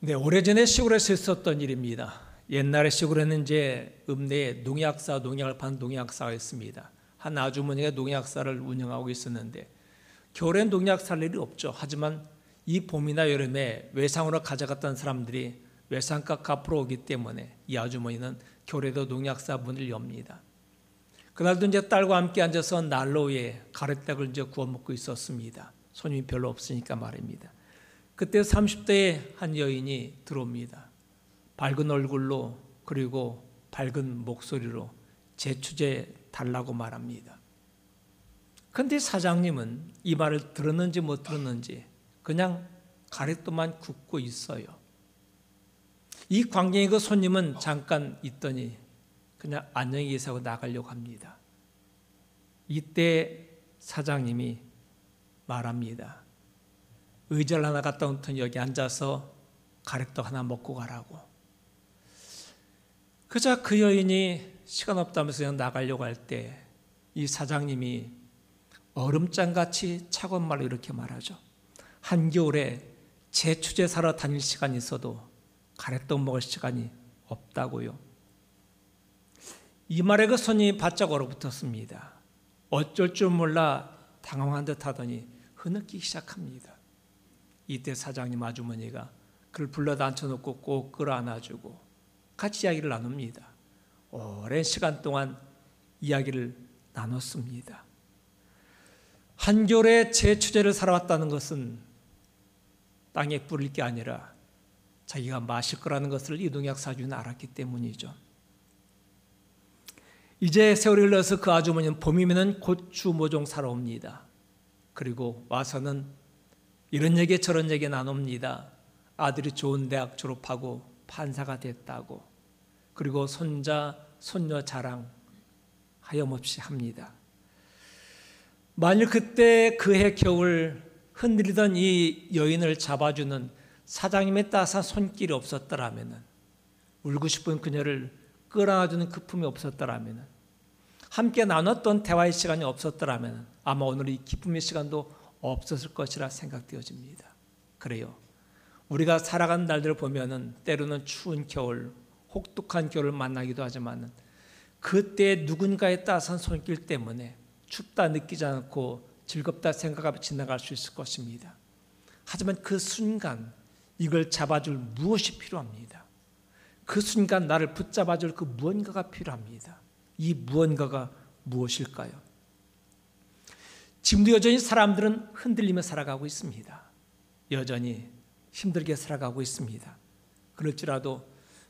네, 오래전에 시골에서 있었던 일입니다. 옛날에 시골에는 이제 읍내에 농약사, 농약을 파는 농약사가 있습니다. 한 아주머니가 농약사를 운영하고 있었는데 겨울엔 농약 살 일이 없죠. 하지만 이 봄이나 여름에 외상으로 가져갔던 사람들이 외상값 갚으러 오기 때문에 이 아주머니는 겨울에도 농약사 문을 엽니다. 그날도 이제 딸과 함께 앉아서 난로에 가래떡을 이제 구워 먹고 있었습니다. 손님이 별로 없으니까 말입니다. 그때 30대의 한 여인이 들어옵니다. 밝은 얼굴로 그리고 밝은 목소리로 제추제 달라고 말합니다. 그런데 사장님은 이 말을 들었는지 못 들었는지 그냥 가래떡만 굽고 있어요. 이 광경에 그 손님은 잠깐 있더니 그냥 안녕히 계세요 나가려고 합니다. 이때 사장님이 말합니다. 의자를 하나 갖다 놓더니 여기 앉아서 가래떡 하나 먹고 가라고. 그저 그 여인이 시간 없다면서 그냥 나가려고 할 때 이 사장님이 얼음장같이 차가운 말로 이렇게 말하죠. 한겨울에 제추제 사러 다닐 시간이 있어도 가래떡 먹을 시간이 없다고요. 이 말에 그 손님이 바짝 얼어붙었습니다. 어쩔 줄 몰라 당황한 듯 하더니 흐느끼기 시작합니다. 이때 사장님 아주머니가 그를 불러다 앉혀놓고 꼭 끌어안아주고 같이 이야기를 나눕니다. 오랜 시간 동안 이야기를 나눴습니다. 한겨울에 제추제를 살아왔다는 것은 땅에 뿌릴 게 아니라 자기가 마실 거라는 것을 이 농약사주는 알았기 때문이죠. 이제 세월이 흘러서 그 아주머니는 봄이면 고추 모종 사러 옵니다. 그리고 와서는 이런 얘기 저런 얘기 나눕니다. 아들이 좋은 대학 졸업하고 판사가 됐다고. 그리고 손자, 손녀 자랑 하염없이 합니다. 만일 그때 그해 겨울 흔들리던 이 여인을 잡아주는 사장님의 따스한 손길이 없었더라면, 울고 싶은 그녀를 끌어안아주는 그 품이 없었더라면, 함께 나눴던 대화의 시간이 없었더라면 아마 오늘 이 기쁨의 시간도 없었을 것이라 생각되어집니다. 그래요. 우리가 살아가는 날들을 보면은 때로는 추운 겨울, 혹독한 겨울을 만나기도 하지만 그때 누군가의 따스한 손길 때문에 춥다 느끼지 않고 즐겁다 생각하며 지나갈 수 있을 것입니다. 하지만 그 순간 이걸 잡아줄 무엇이 필요합니다. 그 순간 나를 붙잡아줄 그 무언가가 필요합니다. 이 무언가가 무엇일까요? 지금도 여전히 사람들은 흔들리며 살아가고 있습니다. 여전히 힘들게 살아가고 있습니다. 그럴지라도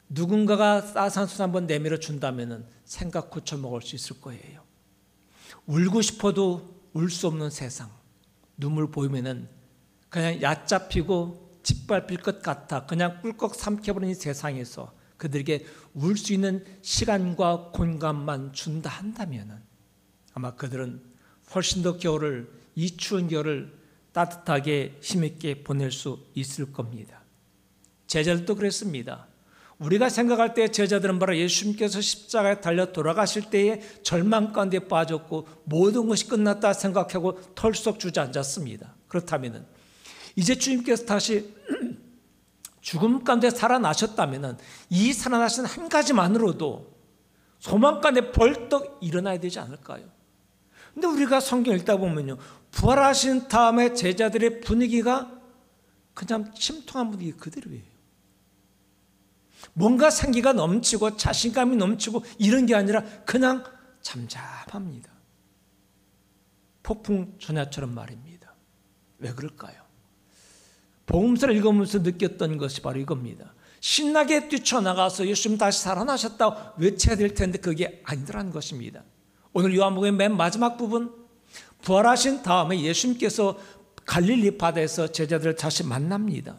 누군가가 따스한 손 한번 내밀어 준다면 생각 고쳐 먹을 수 있을 거예요. 울고 싶어도 울 수 없는 세상, 눈물 보이면은 그냥 얕잡히고 짓밟힐 것 같아 그냥 꿀꺽 삼켜버린 이 세상에서 그들에게 울 수 있는 시간과 공간만 준다 한다면 아마 그들은 훨씬 더 겨울을, 이 추운 겨울을 따뜻하게 힘있게 보낼 수 있을 겁니다. 제자들도 그랬습니다. 우리가 생각할 때 제자들은 바로 예수님께서 십자가에 달려 돌아가실 때에 절망 가운데 빠졌고 모든 것이 끝났다 생각하고 털썩 주저앉았습니다. 그렇다면 이제 주님께서 다시 죽음 가운데 살아나셨다면 이 살아나신 한 가지만으로도 소망 가운데 벌떡 일어나야 되지 않을까요? 근데 우리가 성경 읽다 보면요, 부활하신 다음에 제자들의 분위기가 그냥 침통한 분위기 그대로예요. 뭔가 생기가 넘치고 자신감이 넘치고 이런 게 아니라 그냥 잠잠합니다. 폭풍 전야처럼 말입니다. 왜 그럴까요? 복음서를 읽으면서 느꼈던 것이 바로 이겁니다. 신나게 뛰쳐나가서 예수님 다시 살아나셨다고 외쳐야 될 텐데 그게 아니더라는 것입니다. 오늘 요한복음의 맨 마지막 부분, 부활하신 다음에 예수님께서 갈릴리 바다에서 제자들을 다시 만납니다.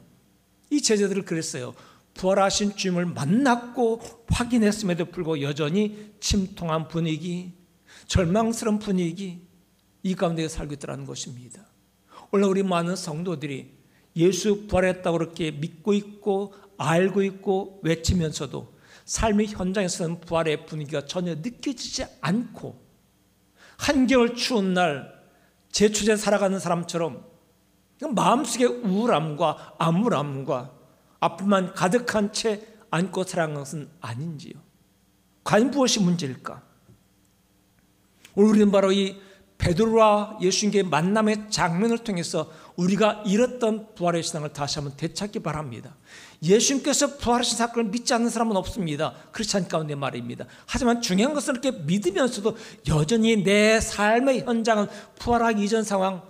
이 제자들을 그랬어요. 부활하신 주님을 만났고 확인했음에도 불구하고 여전히 침통한 분위기, 절망스러운 분위기, 이 가운데 살고 있다는 것입니다. 오늘 우리 많은 성도들이 예수 부활했다고 그렇게 믿고 있고 알고 있고 외치면서도 삶의 현장에서는 부활의 분위기가 전혀 느껴지지 않고 한겨울 추운 날 제추제 살아가는 사람처럼 마음속에 우울함과 암울함과 아픔만 가득한 채 안고 살아간 것은 아닌지요? 과연 무엇이 문제일까? 오늘 우리는 바로 이 베드로와 예수님의 만남의 장면을 통해서 우리가 잃었던 부활의 신앙을 다시 한번 되찾기 바랍니다. 예수님께서 부활하신 사건을 믿지 않는 사람은 없습니다. 크리스찬 가운데 말입니다. 하지만 중요한 것은 이렇게 믿으면서도 여전히 내 삶의 현장은 부활하기 이전 상황,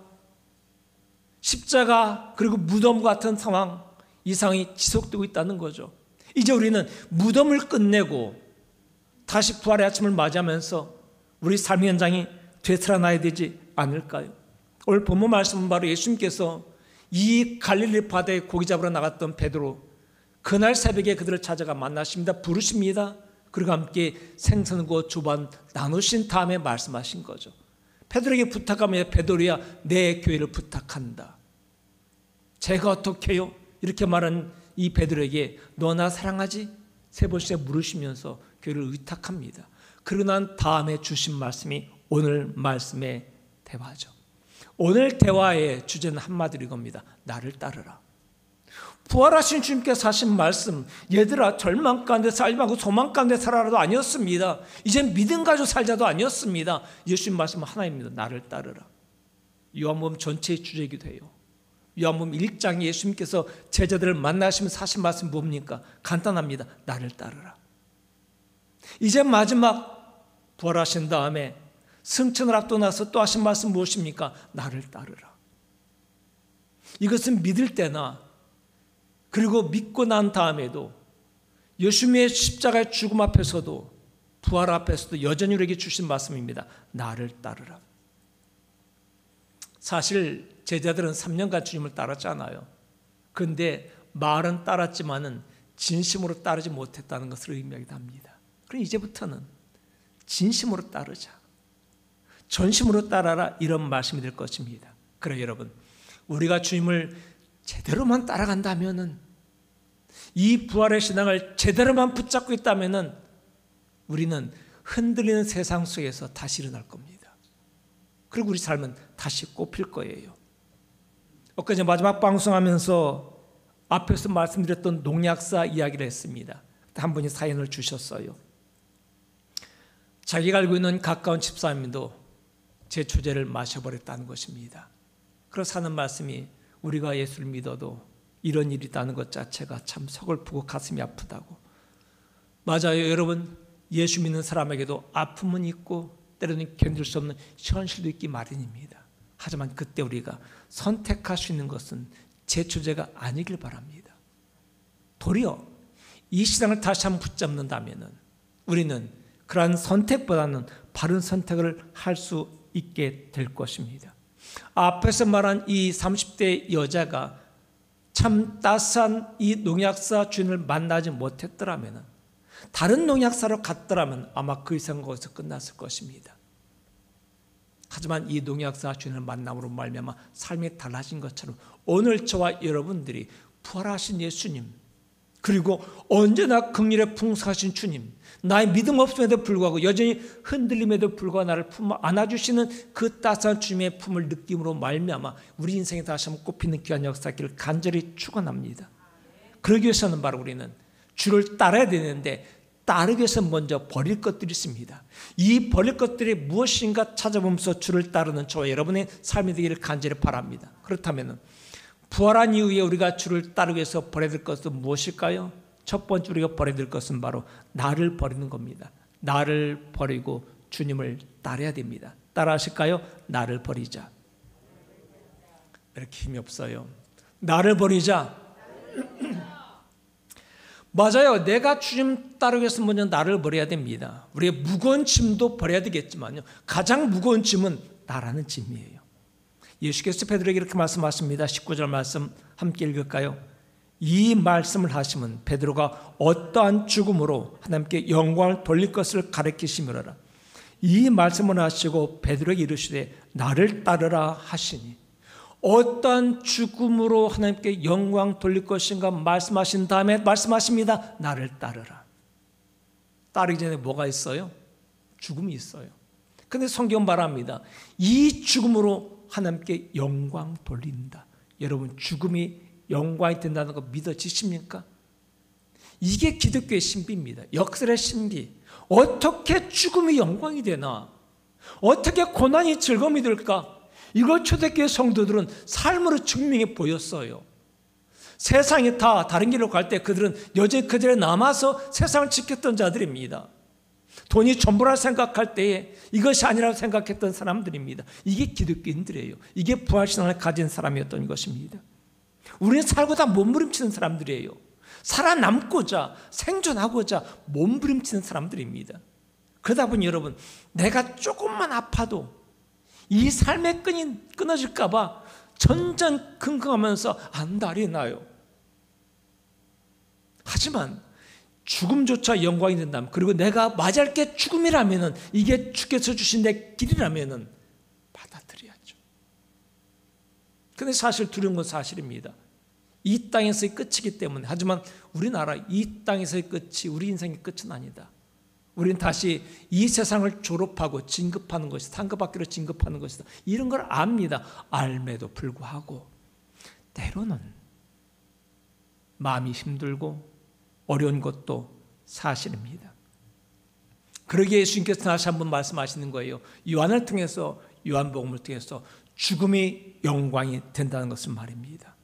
십자가 그리고 무덤 같은 상황, 이 상황이 지속되고 있다는 거죠. 이제 우리는 무덤을 끝내고 다시 부활의 아침을 맞이하면서 우리 삶의 현장이 되살아나야 되지 않을까요? 오늘 본문 말씀은 바로 예수님께서 이 갈릴리 바다에 고기 잡으러 나갔던 베드로, 그날 새벽에 그들을 찾아가 만나십니다. 부르십니다. 그리고 함께 생선과 조반 나누신 다음에 말씀하신 거죠. 베드로에게 부탁하며 베드로야 내 교회를 부탁한다. 제가 어떻게 해요? 이렇게 말한 이 베드로에게 너 나 사랑하지? 세 번째 물으시면서 교회를 의탁합니다. 그러고 난 다음에 주신 말씀이 오늘 말씀의 대화죠. 오늘 대화의 주제는 한마디로 이겁니다. 나를 따르라. 부활하신 주님께서 하신 말씀, 얘들아 절망 가운데 살지 말고 소망 가운데 살아라도 아니었습니다. 이젠 믿음 가지고 살자도 아니었습니다. 예수님 말씀은 하나입니다. 나를 따르라. 요한복음 전체의 주제이기도 해요. 요한복음 1장에 예수님께서 제자들을 만나시면서 하신 말씀 뭡니까? 간단합니다. 나를 따르라. 이제 마지막 부활하신 다음에 승천을 앞두고 나서 또 하신 말씀 무엇입니까? 나를 따르라. 이것은 믿을 때나 그리고 믿고 난 다음에도 예수님의 십자가의 죽음 앞에서도 부활 앞에서도 여전히 우리에게 주신 말씀입니다. 나를 따르라. 사실 제자들은 3년간 주님을 따랐잖아요. 그런데 말은 따랐지만은 진심으로 따르지 못했다는 것을 의미하기도 합니다. 그럼 이제부터는 진심으로 따르자. 전심으로 따라라, 이런 말씀이 될 것입니다. 그래 여러분, 우리가 주님을 제대로만 따라간다면은, 이 부활의 신앙을 제대로만 붙잡고 있다면은 우리는 흔들리는 세상 속에서 다시 일어날 겁니다. 그리고 우리 삶은 다시 꼽힐 거예요. 엊그제 마지막 방송하면서 앞에서 말씀드렸던 농약사 이야기를 했습니다. 한 분이 사연을 주셨어요. 자기가 알고 있는 가까운 집사님도 제 주제를 마셔버렸다는 것입니다. 그래서 하는 말씀이 우리가 예수를 믿어도 이런 일이 있다는 것 자체가 참 서글프고 가슴이 아프다고. 맞아요 여러분, 예수 믿는 사람에게도 아픔은 있고 때로는 견딜 수 없는 현실도 있기 마련입니다. 하지만 그때 우리가 선택할 수 있는 것은 제 주제가 아니길 바랍니다. 도리어 이 시장을 다시 한번 붙잡는다면 우리는 그러한 선택보다는 바른 선택을 할 수 있게 될 것입니다. 앞에서 말한 이 30대 여자가 참 따스한 이 농약사 주인을 만나지 못했더라면, 다른 농약사로 갔더라면 아마 그 이상 거기서 끝났을 것입니다. 하지만 이 농약사 주인을 만남으로 말미암아 삶이 달라진 것처럼 오늘 저와 여러분들이 부활하신 예수님, 그리고 언제나 긍휼에 풍성하신 주님, 나의 믿음 없음에도 불구하고 여전히 흔들림에도 불구하고 나를 품어 안아주시는 그 따스한 주님의 품을 느낌으로 말미암아 우리 인생에 다시 한번 꼽히는 귀한 역사기를 간절히 축원합니다. 그러기 위해서는 바로 우리는 주를 따라야 되는데, 따르기 위해서 먼저 버릴 것들이 있습니다. 이 버릴 것들이 무엇인가 찾아보면서 주를 따르는 저와 여러분의 삶이 되기를 간절히 바랍니다. 그렇다면 부활한 이후에 우리가 주를 따르기 위해서 버려야 될 것은 무엇일까요? 첫 번째 우리가 버려야 될 것은 바로 나를 버리는 겁니다. 나를 버리고 주님을 따라야 됩니다. 따라 하실까요? 나를 버리자. 이렇게 힘이 없어요. 나를 버리자. 맞아요. 내가 주님 따르기 위해서 먼저 나를 버려야 됩니다. 우리의 무거운 짐도 버려야 되겠지만요, 가장 무거운 짐은 나라는 짐이에요. 예수께서 베드로에게 이렇게 말씀하십니다. 19절 말씀 함께 읽을까요? 이 말씀을 하시면 베드로가 어떠한 죽음으로 하나님께 영광을 돌릴 것을 가르치시므로라. 이 말씀을 하시고 베드로에게 이르시되 나를 따르라 하시니, 어떠한 죽음으로 하나님께 영광 돌릴 것인가 말씀하신 다음에 말씀하십니다. 나를 따르라. 따르기 전에 뭐가 있어요? 죽음이 있어요. 그런데 성경 말합니다. 이 죽음으로 하나님께 영광 돌린다. 여러분, 죽음이 영광이 된다는 거 믿어지십니까? 이게 기독교의 신비입니다. 역설의 신비. 어떻게 죽음이 영광이 되나? 어떻게 고난이 즐거움이 될까? 이걸 초대교회 성도들은 삶으로 증명해 보였어요. 세상이 다 다른 길로 갈 때 그들은 여전히 그들에 남아서 세상을 지켰던 자들입니다. 돈이 전부라 생각할 때에 이것이 아니라고 생각했던 사람들입니다. 이게 기독교인들이에요. 이게 부활신앙을 가진 사람이었던 것입니다. 우리는 살고 다 몸부림치는 사람들이에요. 살아남고자 생존하고자 몸부림치는 사람들입니다. 그러다 보니 여러분, 내가 조금만 아파도 이 삶의 끈이 끊어질까 봐 전전긍긍하면서 안달이 나요. 하지만 죽음조차 영광이 된다면, 그리고 내가 맞이할 게 죽음이라면, 이게 주께서 주신 내 길이라면 받아들여야죠. 근데 사실 두려운 건 사실입니다. 이 땅에서의 끝이기 때문에. 하지만 우리나라 이 땅에서의 끝이 우리 인생의 끝은 아니다. 우리는 다시 이 세상을 졸업하고 진급하는 것이다. 상급학교로 진급하는 것이다. 이런 걸 압니다. 알매도 불구하고 때로는 마음이 힘들고 어려운 것도 사실입니다. 그러기에 예수님께서 다시 한번 말씀하시는 거예요. 요한을 통해서, 요한복음을 통해서 죽음이 영광이 된다는 것을 말입니다.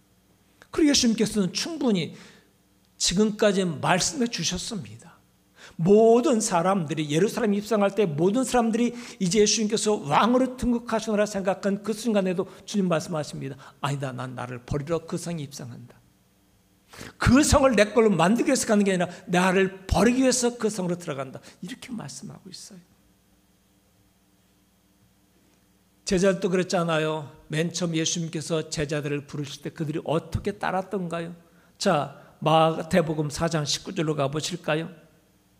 그리고 예수님께서는 충분히 지금까지 말씀해 주셨습니다. 모든 사람들이 예루살렘에 입성할 때 모든 사람들이 이제 예수님께서 왕으로 등극하시노라 생각한 그 순간에도 주님 말씀하십니다. 아니다, 난 나를 버리러 그 성에 입성한다. 그 성을 내 걸로 만들기 위해서 가는 게 아니라 나를 버리기 위해서 그 성으로 들어간다. 이렇게 말씀하고 있어요. 제자들도 그랬잖아요. 맨 처음 예수님께서 제자들을 부르실 때 그들이 어떻게 따랐던가요? 자, 마태복음 4장 19절로 가보실까요?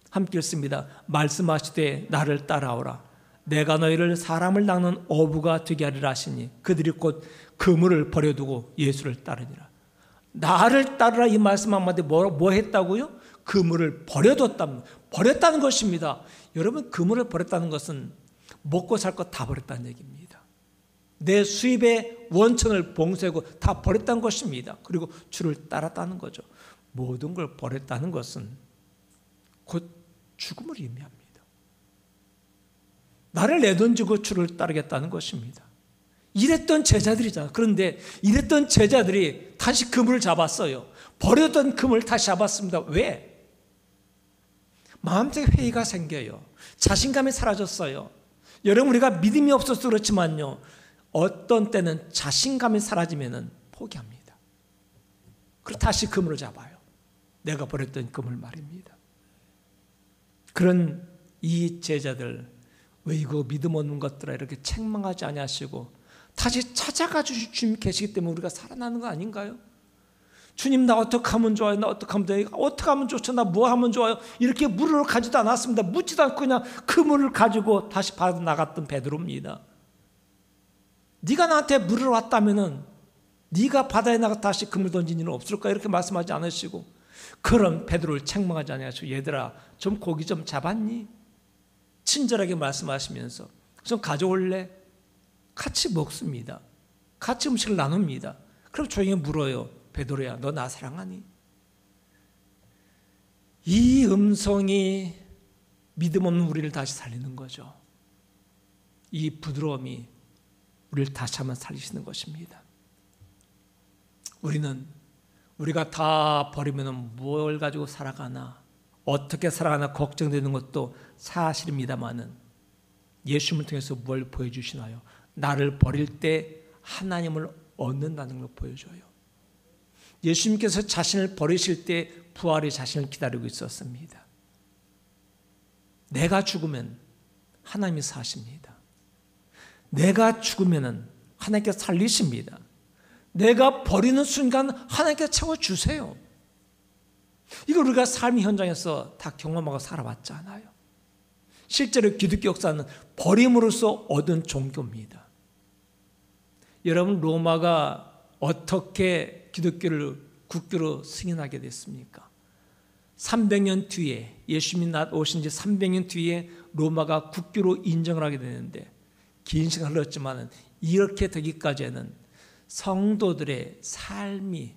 함께 읽습니다. 말씀하시되 나를 따라오라. 내가 너희를 사람을 낚는 어부가 되게 하리라 하시니 그들이 곧 그물을 버려두고 예수를 따르니라. 나를 따르라 이 말씀 한마디 뭐 했다고요? 그물을 버렸다는 것입니다. 여러분, 그물을 버렸다는 것은 먹고 살 것 다 버렸다는 얘기입니다. 내 수입의 원천을 봉쇄하고 다 버렸다는 것입니다. 그리고 주를 따랐다는 거죠. 모든 걸 버렸다는 것은 곧 죽음을 의미합니다. 나를 내던지고 주를 따르겠다는 것입니다. 이랬던 제자들이잖아. 그런데 이랬던 제자들이 다시 그물을 잡았어요. 버렸던 그물을 다시 잡았습니다. 왜? 마음속에 회의가 생겨요. 자신감이 사라졌어요. 여러분, 우리가 믿음이 없어서 그렇지만요, 어떤 때는 자신감이 사라지면 포기합니다. 그리고 다시 그물을 잡아요. 내가 버렸던 그물 말입니다. 그런 이 제자들, 왜 이거 믿음 없는 것들아 이렇게 책망하지 아니하시고 다시 찾아가주실 주님 계시기 때문에 우리가 살아나는 거 아닌가요? 주님, 나 어떻게 하면 좋아요? 나 어떻게 하면 돼요? 어떻게 하면 좋죠? 나 뭐 하면 좋아요? 이렇게 물을 가지도 않았습니다. 묻지도 않고 그냥 그 물을 가지고 다시 바다 나갔던 베드로입니다. 네가 나한테 물을 왔다면은 네가 바다에 나가 다시 그물 던진 일은 없을까? 이렇게 말씀하지 않으시고 그런 베드로를 책망하지 않으시고 얘들아, 좀 고기 좀 잡았니? 친절하게 말씀하시면서 좀 가져올래? 같이 먹습니다. 같이 음식을 나눕니다. 그럼 조용히 물어요. 베드로야, 너 나 사랑하니? 이 음성이 믿음 없는 우리를 다시 살리는 거죠. 이 부드러움이 우리를 다시 한번 살리시는 것입니다. 우리가 다 버리면 뭘 가지고 살아가나, 어떻게 살아가나 걱정되는 것도 사실입니다만은 예수님을 통해서 뭘 보여주시나요? 나를 버릴 때 하나님을 얻는다는 걸 보여줘요. 예수님께서 자신을 버리실 때 부활의 자신을 기다리고 있었습니다. 내가 죽으면 하나님이 사십니다. 내가 죽으면 하나님께서 살리십니다. 내가 버리는 순간 하나님께서 채워주세요. 이거 우리가 삶의 현장에서 다 경험하고 살아왔잖아요. 실제로 기독교 역사는 버림으로써 얻은 종교입니다. 여러분, 로마가 어떻게 기독교를 국교로 승인하게 됐습니까? 300년 뒤에, 예수님이 오신 지 300년 뒤에 로마가 국교로 인정을 하게 되는데, 긴 시간 흘렀지만 이렇게 되기까지는 성도들의 삶이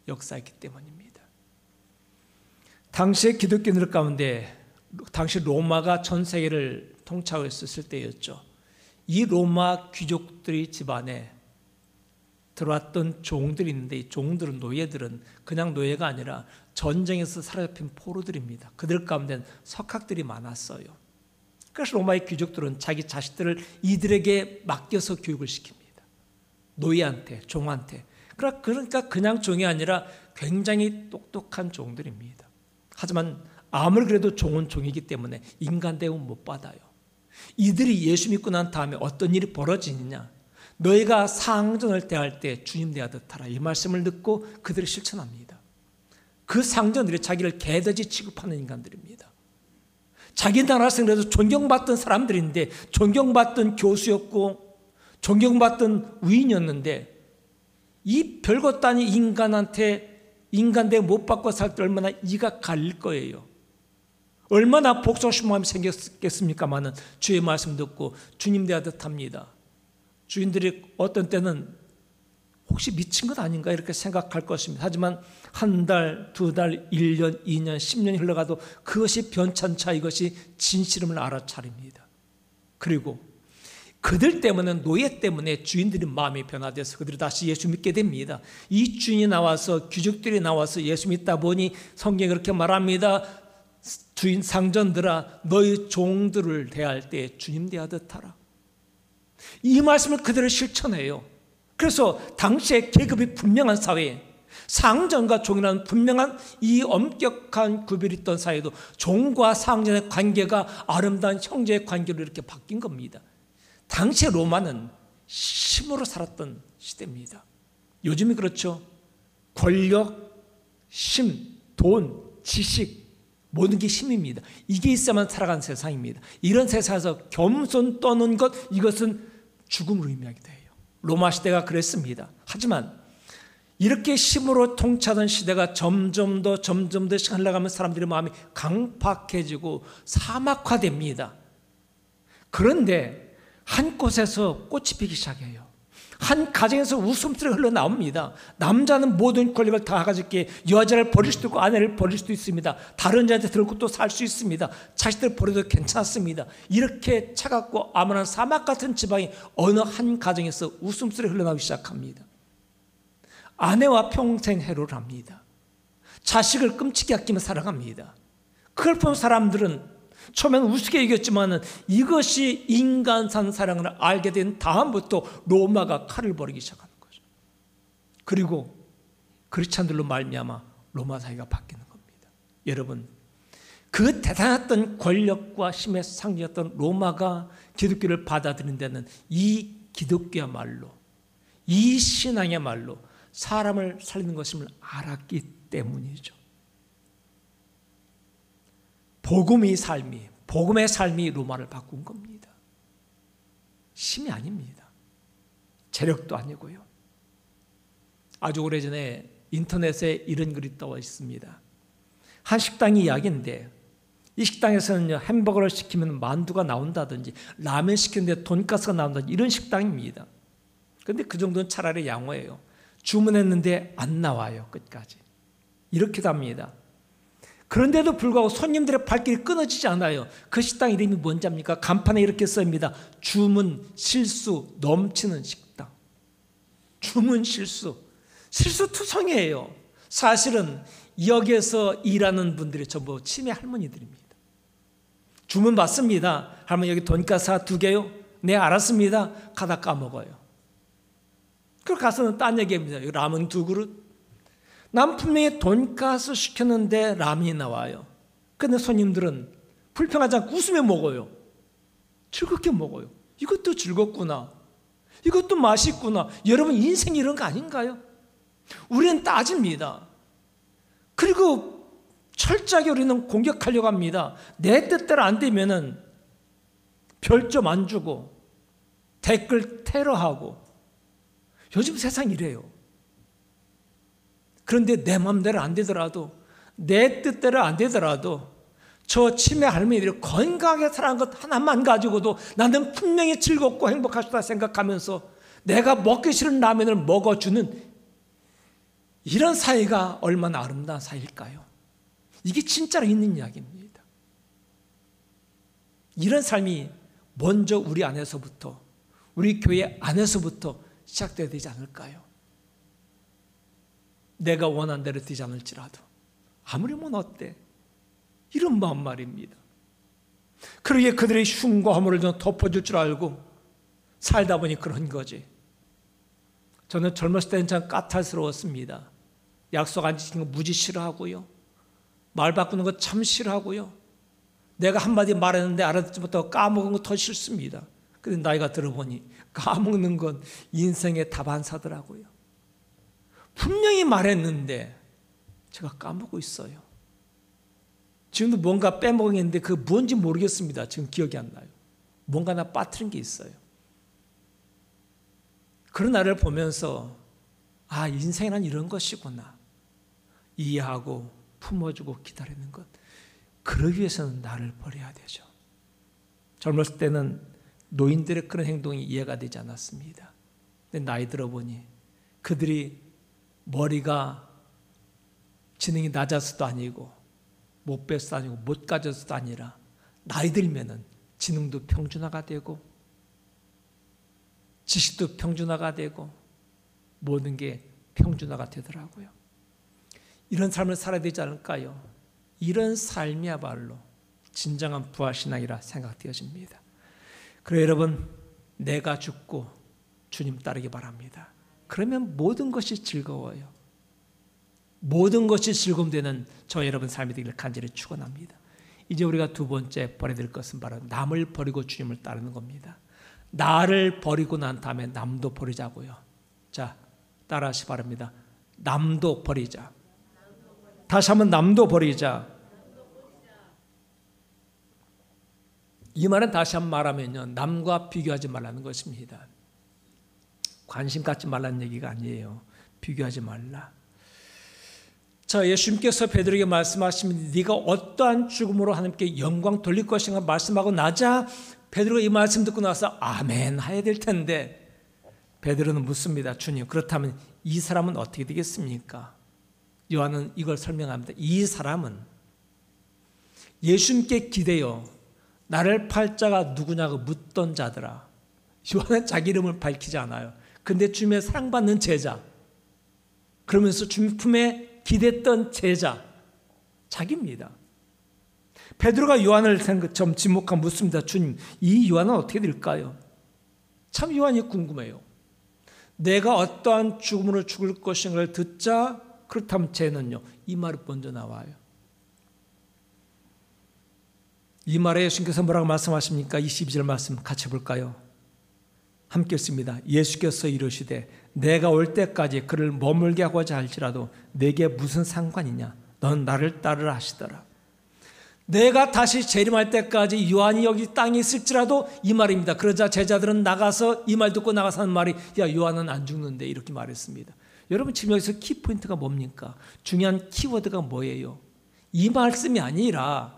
역사했기 때문입니다. 당시의 기독교인들 가운데 당시 로마가 전 세계를 통치하고 있었을 때였죠. 이 로마 귀족들의 집안에 들어왔던 종들이 있는데, 이 종들은, 노예들은 그냥 노예가 아니라 전쟁에서 사로잡힌 포로들입니다. 그들 가운데는 석학들이 많았어요. 그래서 로마의 귀족들은 자기 자식들을 이들에게 맡겨서 교육을 시킵니다. 노예한테, 종한테. 그러니까 그냥 종이 아니라 굉장히 똑똑한 종들입니다. 하지만 아무리 그래도 종은 종이기 때문에 인간 대우 못 받아요. 이들이 예수 믿고 난 다음에 어떤 일이 벌어지느냐, 너희가 상전을 대할 때 주님 대하듯 하라, 이 말씀을 듣고 그들이 실천합니다. 그 상전들이 자기를 개돼지 취급하는 인간들입니다. 자기 나라에서 그래도 존경받던 사람들인데, 존경받던 교수였고 존경받던 위인이었는데, 이 별것도 아닌 인간한테 인간 대우 못 받고 살 때 얼마나 이가 갈릴 거예요. 얼마나 복수하신 마음이 생겼겠습니까마는 주의 말씀 듣고 주님 대하듯 합니다. 주인들이 어떤 때는 혹시 미친 것 아닌가 이렇게 생각할 것입니다. 하지만 한 달, 두 달, 1년, 2년, 10년이 흘러가도 그것이 변천차, 이것이 진실임을 알아차립니다. 그리고 그들 때문에, 노예 때문에 주인들이 마음이 변화돼서 그들이 다시 예수 믿게 됩니다. 이 주인이 나와서, 귀족들이 나와서 예수 믿다 보니 성경이 그렇게 말합니다. 주인 상전들아, 너희 종들을 대할 때 주님 대하듯 하라. 이 말씀을 그대로 실천해요. 그래서 당시에 계급이 분명한 사회에 상전과 종이라는 분명한 이 엄격한 구별이 있던 사회도 종과 상전의 관계가 아름다운 형제의 관계로 이렇게 바뀐 겁니다. 당시의 로마는 힘으로 살았던 시대입니다. 요즘이 그렇죠. 권력, 힘, 돈, 지식, 모든 게 힘입니다. 이게 있어야만 살아가는 세상입니다. 이런 세상에서 겸손 떠는 것, 이것은 죽음을 의미하기도 해요. 로마 시대가 그랬습니다. 하지만 이렇게 힘으로 통치하던 시대가 점점 더 시간 흘러가면 사람들의 마음이 강팍해지고 사막화됩니다. 그런데 한 곳에서 꽃이 피기 시작해요. 한 가정에서 웃음소리가 흘러나옵니다. 남자는 모든 권력을 다 가졌기에 여자를 버릴 수도 있고 아내를 버릴 수도 있습니다. 다른 여자한테 들고 또 살 수 있습니다. 자식들 버려도 괜찮습니다. 이렇게 차갑고 암울한 사막 같은 지방이 어느 한 가정에서 웃음소리가 흘러나오기 시작합니다. 아내와 평생 해로를 합니다. 자식을 끔찍이 아끼며 살아갑니다. 그걸 본 사람들은 처음에는 우습게 여겼지만 이것이 인간산 사랑을 알게 된 다음부터 로마가 칼을 벌이기 시작하는 거죠. 그리고 크리스찬들로 말미암아 로마 사회가 바뀌는 겁니다. 여러분, 그 대단했던 권력과 힘의 상징이었던 로마가 기독교를 받아들인 데는 이 기독교야말로, 이 신앙야말로 사람을 살리는 것임을 알았기 때문이죠. 복음의 삶이 로마를 바꾼 겁니다. 힘이 아닙니다. 재력도 아니고요. 아주 오래전에 인터넷에 이런 글이 떠 있습니다. 한 식당이 이야기인데, 이 식당에서는 햄버거를 시키면 만두가 나온다든지 라면 시키는데 돈가스가 나온다든지 이런 식당입니다. 그런데 그 정도는 차라리 양호해요. 주문했는데 안 나와요, 끝까지. 이렇게도 합니다. 그런데도 불구하고 손님들의 발길이 끊어지지 않아요. 그 식당 이름이 뭔지 압니까? 간판에 이렇게 써입니다. 주문 실수 넘치는 식당. 주문 실수투성이에요. 사실은 여기에서 일하는 분들이 전부 치매 할머니들입니다. 주문 받습니다. 할머니 여기 돈가스 2개요? 네, 알았습니다. 가다 까먹어요. 그리고 가서는 딴 얘기합니다. 라면 2그릇. 난 분명히 돈가스 시켰는데 라면이 나와요. 근데 손님들은 불평하지 않고 웃으며 먹어요. 즐겁게 먹어요. 이것도 즐겁구나. 이것도 맛있구나. 여러분, 인생이 이런 거 아닌가요? 우리는 따집니다. 그리고 철저하게 우리는 공격하려고 합니다. 내 뜻대로 안 되면은 별점 안 주고 댓글 테러하고. 요즘 세상 이래요. 그런데 내 마음대로 안 되더라도, 내 뜻대로 안 되더라도 저 치매 할머니들이 건강하게 살아가는 것 하나만 가지고도 나는 분명히 즐겁고 행복할 수다 생각하면서 내가 먹기 싫은 라면을 먹어주는 이런 사이가 얼마나 아름다운 사이일까요? 이게 진짜로 있는 이야기입니다. 이런 삶이 먼저 우리 안에서부터, 우리 교회 안에서부터 시작되어야 되지 않을까요? 내가 원한 대로 되지 않을지라도 아무리 뭐 어때? 이런 마음 말입니다. 그러기에 그들의 흉과 허물을 좀 덮어줄 줄 알고 살다 보니 그런 거지. 저는 젊었을 때는 참 까탈스러웠습니다. 약속 안 지키는 거 무지 싫어하고요. 말 바꾸는 거 참 싫어하고요. 내가 한마디 말했는데 알아듣지부터 까먹은 거 더 싫습니다. 그런데 나이가 들어보니 까먹는 건 인생의 다반사더라고요. 분명히 말했는데 제가 까먹고 있어요. 지금도 뭔가 빼먹었는데 그 뭔지 모르겠습니다. 지금 기억이 안 나요. 뭔가 나 빠뜨린 게 있어요. 그런 나를 보면서 아, 인생이란 이런 것이구나. 이해하고 품어주고 기다리는 것. 그러기 위해서는 나를 버려야 되죠. 젊었을 때는 노인들의 그런 행동이 이해가 되지 않았습니다. 근데 나이 들어보니 그들이 머리가 지능이 낮아서도 아니고 못 배서도 아니고 못 가져서도 아니라 나이 들면은 지능도 평준화가 되고 지식도 평준화가 되고 모든 게 평준화가 되더라고요. 이런 삶을 살아야 되지 않을까요? 이런 삶이야말로 진정한 부활신앙이라 생각되어집니다. 그래서 여러분, 내가 죽고 주님 따르기 바랍니다. 그러면 모든 것이 즐거워요. 모든 것이 즐거움되는 저 여러분 삶이 되기를 간절히 축원합니다. 이제 우리가 두 번째 버려야 될 것은 바로 남을 버리고 주님을 따르는 겁니다. 나를 버리고 난 다음에 남도 버리자고요. 자, 따라하시 바랍니다. 남도 버리자. 다시 한번 남도 버리자. 이 말은 다시 한번 말하면요, 남과 비교하지 말라는 것입니다. 관심 갖지 말라는 얘기가 아니에요. 비교하지 말라. 자, 예수님께서 베드로에게 말씀하십니다. 네가 어떠한 죽음으로 하나님께 영광 돌릴 것인가 말씀하고 나자 베드로가 이 말씀 듣고 나서 아멘 해야 될 텐데 베드로는 묻습니다. 주님, 그렇다면 이 사람은 어떻게 되겠습니까? 요한은 이걸 설명합니다. 이 사람은 예수님께 기대어 나를 팔 자가 누구냐고 묻던 자더라. 요한은 자기 이름을 밝히지 않아요. 근데 주님의 사랑받는 제자, 그러면서 주님 품에 기댔던 제자, 자기입니다. 베드로가 요한을 좀 지목하고 묻습니다. 주님, 이 요한은 어떻게 될까요? 참 요한이 궁금해요. 내가 어떠한 죽음으로 죽을 것인가를 듣자 그렇다면 쟤는요. 이 말이 먼저 나와요. 이 말에 예수님께서 뭐라고 말씀하십니까? 22절 말씀 같이 볼까요? 함께 읽습니다. 예수께서 이르시되 내가 올 때까지 그를 머물게 하고자 할지라도 내게 무슨 상관이냐? 넌 나를 따르라 하시더라. 내가 다시 재림할 때까지 요한이 여기 땅에 있을지라도 이 말입니다. 그러자 제자들은 나가서 이 말 듣고 나가서 하는 말이 야, 요한은 안 죽는데 이렇게 말했습니다. 여러분 지금 여기서 키포인트가 뭡니까? 중요한 키워드가 뭐예요? 이 말씀이 아니라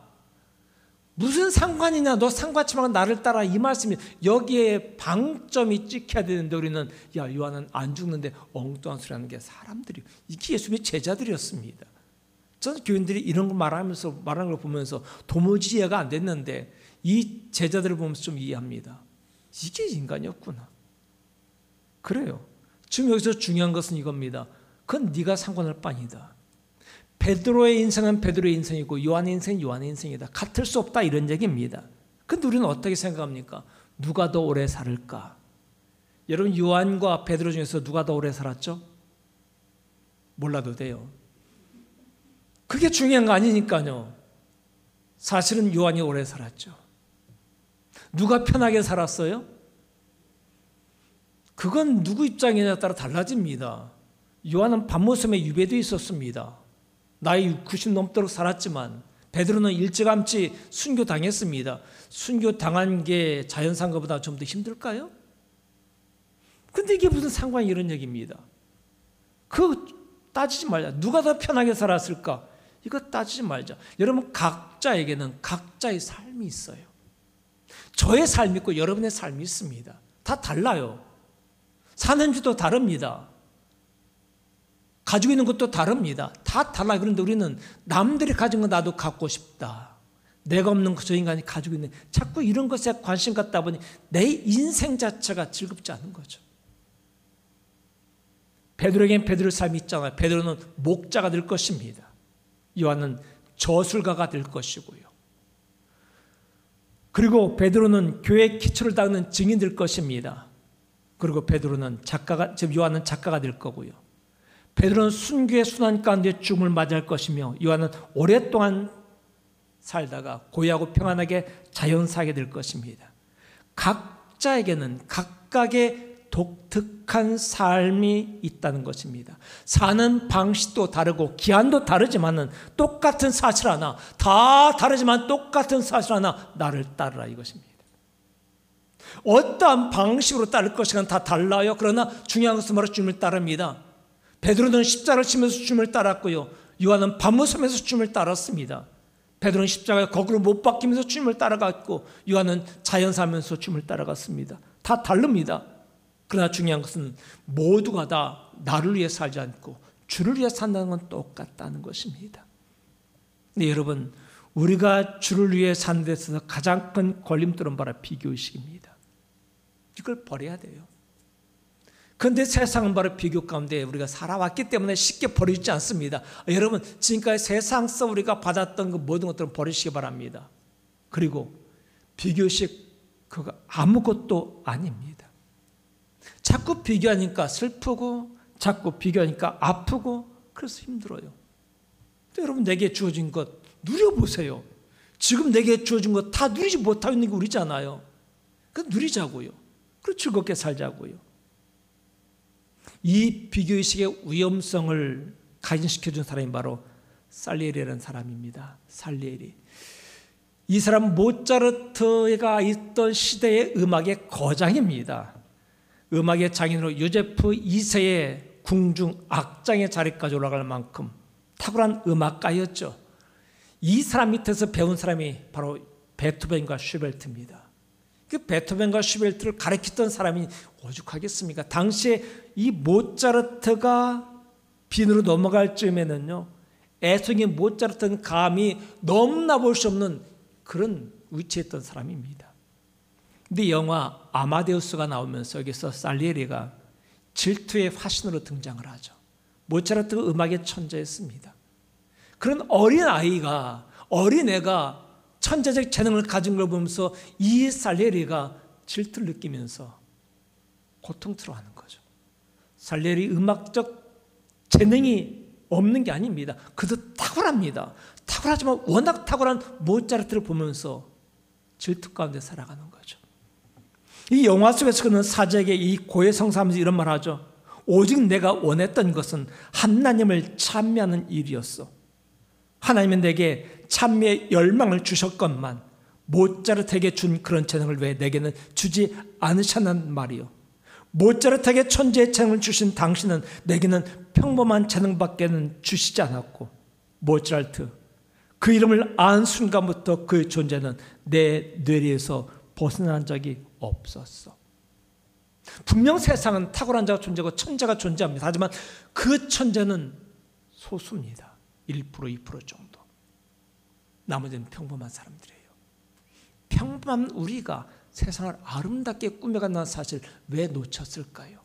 무슨 상관이냐, 너 상관치 말고 나를 따라, 이 말씀이 여기에 방점이 찍혀야 되는데 우리는 야, 요한은 안 죽는데 엉뚱한 소리 하는 게 사람들이, 이게 예수님의 제자들이었습니다. 저는 교인들이 이런 거 말하는 걸 보면서 도무지 이해가 안 됐는데 이 제자들을 보면서 좀 이해합니다. 이게 인간이었구나. 그래요. 지금 여기서 중요한 것은 이겁니다. 그건 네가 상관할 바니다. 베드로의 인생은 베드로의 인생이고 요한의 인생은 요한의 인생이다. 같을 수 없다, 이런 얘기입니다. 근데 우리는 어떻게 생각합니까? 누가 더 오래 살을까? 여러분 요한과 베드로 중에서 누가 더 오래 살았죠? 몰라도 돼요. 그게 중요한 거 아니니까요. 사실은 요한이 오래 살았죠. 누가 편하게 살았어요? 그건 누구 입장이냐에 따라 달라집니다. 요한은 밤모섬에 유배도 있었습니다. 나이 90 넘도록 살았지만 베드로는 일찌감치 순교당했습니다. 순교당한 게 자연사한 것보다 좀 더 힘들까요? 근데 이게 무슨 상관이 이런 얘기입니다. 그거 따지지 말자. 누가 더 편하게 살았을까? 이거 따지지 말자. 여러분 각자에게는 각자의 삶이 있어요. 저의 삶이 있고 여러분의 삶이 있습니다. 다 달라요. 사는 주도 다릅니다. 가지고 있는 것도 다릅니다. 다 달라요. 그런데 우리는 남들이 가진 거 나도 갖고 싶다. 내가 없는 저 인간이 가지고 있는, 자꾸 이런 것에 관심 갖다 보니 내 인생 자체가 즐겁지 않은 거죠. 베드로에겐 베드로의 삶이 있잖아요. 베드로는 목자가 될 것입니다. 요한은 저술가가 될 것이고요. 그리고 베드로는 교회의 기초를 닦는 증인 될 것입니다. 그리고 베드로는 작가가, 즉 요한은 작가가 될 거고요. 베드로는 순교의 순환 가운데 죽음을 맞이할 것이며, 요한은 오랫동안 살다가 고요하고 평안하게 자연사하게 될 것입니다. 각자에게는 각각의 독특한 삶이 있다는 것입니다. 사는 방식도 다르고 기한도 다르지만은 똑같은 사실 하나, 다 다르지만 똑같은 사실 하나, 나를 따르라 이것입니다. 어떠한 방식으로 따를 것인가 다 달라요. 그러나 중요한 것은 바로 주님을 따릅니다. 베드로는 십자가를 치면서 주님을 따랐고요. 요한은 밤무섬에서 주님을 따랐습니다. 베드로는 십자가에 거꾸로 못 박히면서 주님을 따라갔고, 요한은 자연 살면서 주님을 따라갔습니다. 다 다릅니다. 그러나 중요한 것은 모두가 다 나를 위해 살지 않고 주를 위해 산다는 건 똑같다는 것입니다. 근데 여러분, 우리가 주를 위해 사는 데 있어서 가장 큰 걸림돌은 바로 비교의식입니다. 이걸 버려야 돼요. 그런데 세상은 바로 비교 가운데 우리가 살아왔기 때문에 쉽게 버리지 않습니다. 여러분, 지금까지 세상에서 우리가 받았던 그 모든 것들은 버리시기 바랍니다. 그리고 비교의식, 그거 아무것도 아닙니다. 자꾸 비교하니까 슬프고, 자꾸 비교하니까 아프고, 그래서 힘들어요. 여러분, 내게 주어진 것 누려보세요. 지금 내게 주어진 것 다 누리지 못하고 있는 게 우리잖아요. 그 누리자고요. 그리고 즐겁게 살자고요. 이 비교의식의 위험성을 각인시켜준 사람이 바로 살리에리라는 사람입니다. 살리에리. 이 사람은 모차르트가 있던 시대의 음악의 거장입니다. 음악의 장인으로 요제프 2세의 궁중 악장의 자리까지 올라갈 만큼 탁월한 음악가였죠. 이 사람 밑에서 배운 사람이 바로 베토벤과 슈베르트입니다. 그 베토벤과 슈베르트를 가르쳤던 사람이 오죽하겠습니까? 당시에 이 모차르트가 빈으로 넘어갈 즈음에는요, 애송이 모차르트는 감히 넘나 볼 수 없는 그런 위치에 있던 사람입니다. 근데 영화 아마데우스가 나오면서 여기서 살리에리가 질투의 화신으로 등장을 하죠. 모차르트가 음악의 천재였습니다. 그런 어린아이가, 어린애가 천재적 재능을 가진 걸 보면서 이 살리에리가 질투를 느끼면서 고통스러워하는 거죠. 살리에리 음악적 재능이 없는 게 아닙니다. 그도 탁월합니다. 탁월하지만 워낙 탁월한 모차르트를 보면서 질투 가운데 살아가는 거죠. 이 영화 속에서 그는 사제에게 이 고해성사하면서 이런 말을 하죠. 오직 내가 원했던 것은 하나님을 찬미하는 일이었어. 하나님은 내게 찬미의 열망을 주셨건만 모차르트에게 준 그런 재능을 왜 내게는 주지 않으셨단 말이요. 모차르트에게 천재의 재능을 주신 당신은 내게는 평범한 재능밖에는 주시지 않았고, 모차르트, 그 이름을 안 순간부터 그의 존재는 내 뇌리에서 벗어난 적이 없었어. 분명 세상은 탁월한 자가 존재하고 천재가 존재합니다. 하지만 그 천재는 소수입니다. 1%, 2% 정도. 나머지는 평범한 사람들이에요. 평범한 우리가 세상을 아름답게 꾸며간다는 사실 왜 놓쳤을까요?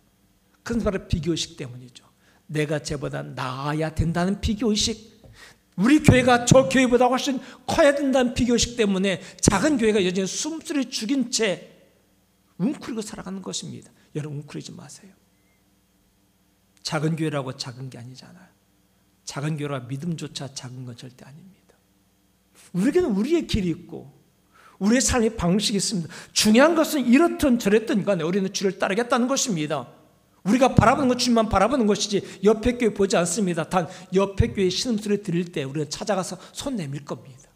그건 바로 비교의식 때문이죠. 내가 쟤보다 나아야 된다는 비교의식, 우리 교회가 저 교회보다 훨씬 커야 된다는 비교의식 때문에 작은 교회가 여전히 숨소리 죽인 채 웅크리고 살아가는 것입니다. 여러분, 웅크리지 마세요. 작은 교회라고 작은 게 아니잖아요. 작은 교회라 믿음조차 작은 건 절대 아닙니다. 우리에게는 우리의 길이 있고 우리의 삶의 방식이 있습니다. 중요한 것은 이렇든 저랬든 간에 우리는 주를 따르겠다는 것입니다. 우리가 바라보는 것 주님만 바라보는 것이지 옆에 교회 보지 않습니다. 단 옆에 교회 신음소리 들릴 때 우리는 찾아가서 손 내밀 겁니다.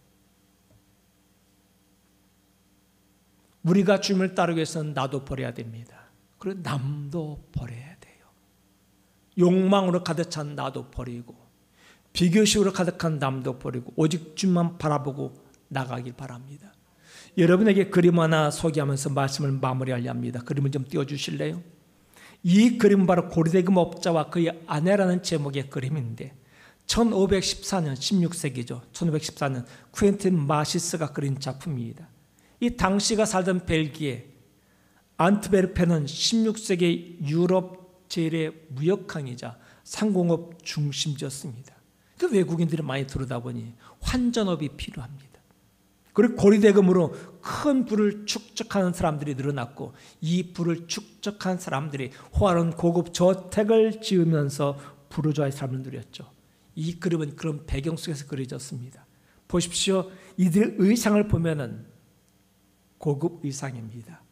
우리가 주님을 따르기 위해서는 나도 버려야 됩니다. 그리고 남도 버려야 돼요. 욕망으로 가득 찬 나도 버리고 비교식으로 가득한 남도 버리고 오직 주님만 바라보고 나가길 바랍니다. 여러분에게 그림 하나 소개하면서 말씀을 마무리하려 합니다. 그림을 좀 띄워주실래요? 이 그림은 바로 고리대금 업자와 그의 아내라는 제목의 그림인데 1514년 16세기죠. 1514년 쿠엔틴 마시스가 그린 작품입니다. 이 당시가 살던 벨기에 안트베르펜은 16세기 유럽 제일의 무역항이자 상공업 중심지였습니다. 그 외국인들이 많이 들어다보니 환전업이 필요합니다. 그리고 고리대금으로 큰 부를 축적하는 사람들이 늘어났고 이 부를 축적한 사람들이 호화로운 고급 저택을 지으면서 부르주아의 삶을 누렸죠. 이 그림은 그런 배경 속에서 그려졌습니다. 보십시오. 이들의 의상을 보면은 고급 의상입니다.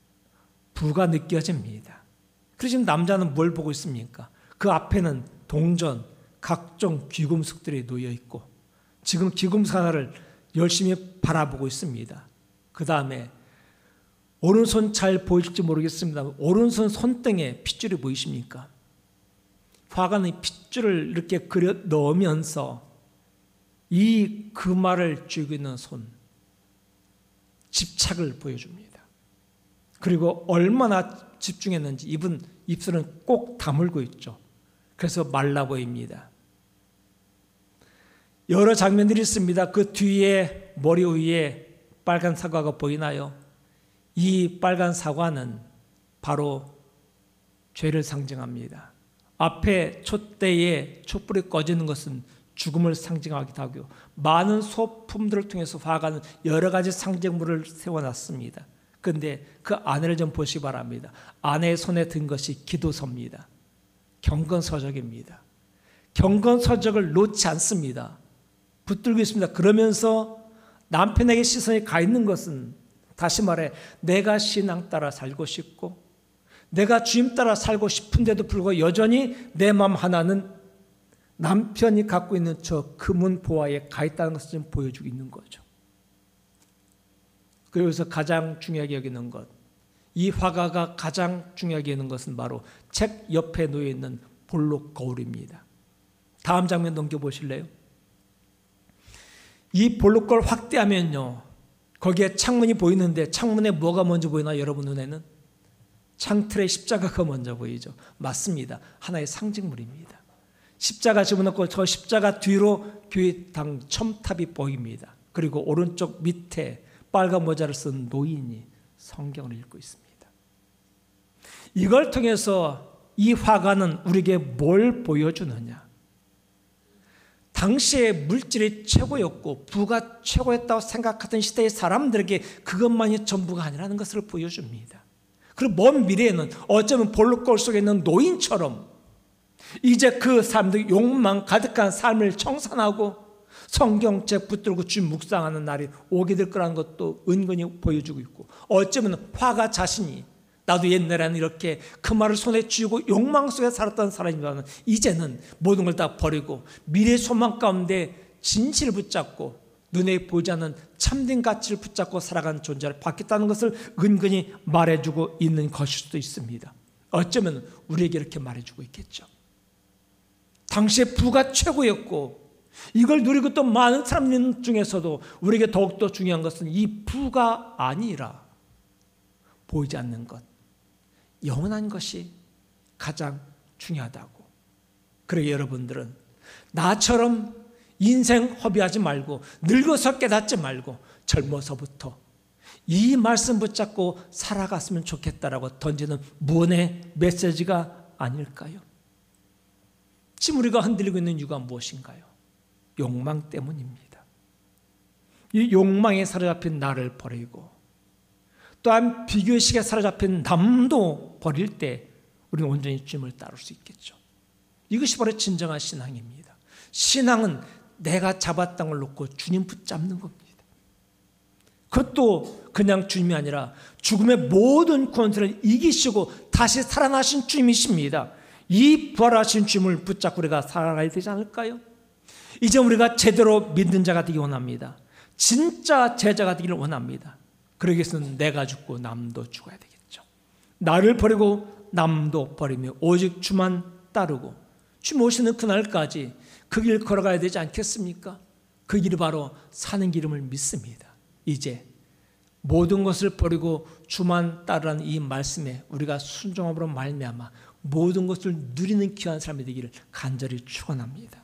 부가 느껴집니다. 그래서 지금 남자는 뭘 보고 있습니까? 그 앞에는 동전, 각종 귀금속들이 놓여 있고 지금 귀금속 하나를 열심히 바라보고 있습니다. 그 다음에 오른손 잘 보일지 모르겠습니다. 오른손 손등에 핏줄이 보이십니까? 화가는 핏줄을 이렇게 그려 넣으면서 이 금화를 쥐고 있는 손, 집착을 보여줍니다. 그리고 얼마나 집중했는지 입술은 꼭 다물고 있죠. 그래서 말라 보입니다. 여러 장면들이 있습니다. 그 뒤에 머리 위에 빨간 사과가 보이나요? 이 빨간 사과는 바로 죄를 상징합니다. 앞에 촛대에 촛불이 꺼지는 것은 죽음을 상징하기도 하고요. 많은 소품들을 통해서 화가는 여러 가지 상징물을 세워놨습니다. 그런데 그 안에를 좀 보시기 바랍니다. 아내의 손에 든 것이 기도서입니다. 경건서적입니다. 경건서적을 놓지 않습니다. 붙들고 있습니다. 그러면서 남편에게 시선이 가 있는 것은 다시 말해 내가 신앙 따라 살고 싶고 내가 주님 따라 살고 싶은데도 불구하고 여전히 내 마음 하나는 남편이 갖고 있는 저 금은 보화에 가 있다는 것을 좀 보여주고 있는 거죠. 그래서 가장 중요하게 여기는 것, 이 화가가 가장 중요하게 여기는 것은 바로 책 옆에 놓여 있는 볼록 거울입니다. 다음 장면 넘겨보실래요? 이 볼록 거울 확대하면요, 거기에 창문이 보이는데 창문에 뭐가 먼저 보이나 여러분 눈에는? 창틀에 십자가가 먼저 보이죠. 맞습니다. 하나의 상징물입니다. 십자가 집어넣고 저 십자가 뒤로 교회당 첨탑이 보입니다. 그리고 오른쪽 밑에 빨간 모자를 쓴 노인이 성경을 읽고 있습니다. 이걸 통해서 이 화가는 우리에게 뭘 보여주느냐? 당시에 물질이 최고였고 부가 최고였다고 생각하던 시대의 사람들에게 그것만이 전부가 아니라는 것을 보여줍니다. 그리고 먼 미래에는 어쩌면 볼록거울 속에 있는 노인처럼 이제 그 사람들이 욕망 가득한 삶을 청산하고 성경책 붙들고 주님 묵상하는 날이 오게 될 거라는 것도 은근히 보여주고 있고, 어쩌면 화가 자신이 나도 옛날에는 이렇게 그 말을 손에 쥐고 욕망 속에 살았던 사람이지만 이제는 모든 걸 다 버리고 미래 소망 가운데 진실을 붙잡고 눈에 보이지 않는 참된 가치를 붙잡고 살아가는 존재를 바뀌었다는 것을 은근히 말해주고 있는 것일 수도 있습니다. 어쩌면 우리에게 이렇게 말해주고 있겠죠. 당시에 부가 최고였고 이걸 누리고 또 많은 사람 중에서도 우리에게 더욱더 중요한 것은 이 부가 아니라 보이지 않는 것, 영원한 것이 가장 중요하다고. 그러게 여러분들은 나처럼 인생 허비하지 말고 늙어서 깨닫지 말고 젊어서부터 이 말씀 붙잡고 살아갔으면 좋겠다라고 던지는 무언의 메시지가 아닐까요? 지금 우리가 흔들리고 있는 이유가 무엇인가요? 욕망 때문입니다. 이 욕망에 사로잡힌 나를 버리고 또한 비교의식에 사로잡힌 남도 버릴 때 우리는 온전히 주님을 따를 수 있겠죠. 이것이 바로 진정한 신앙입니다. 신앙은 내가 잡았던 걸 놓고 주님 붙잡는 겁니다. 그것도 그냥 주님이 아니라 죽음의 모든 권세를 이기시고 다시 살아나신 주님이십니다. 이 부활하신 주님을 붙잡고 우리가 살아가야 되지 않을까요? 이제 우리가 제대로 믿는 자가 되기 원합니다. 진짜 제자가 되기를 원합니다. 그러기 위해서는 내가 죽고 남도 죽어야 되겠죠. 나를 버리고 남도 버리며 오직 주만 따르고 주님 오시는 그날까지 그 길 걸어가야 되지 않겠습니까? 그 길이 바로 사는 길임을 믿습니다. 이제 모든 것을 버리고 주만 따르라는 이 말씀에 우리가 순종함으로 말미암아 모든 것을 누리는 귀한 사람이 되기를 간절히 축원합니다.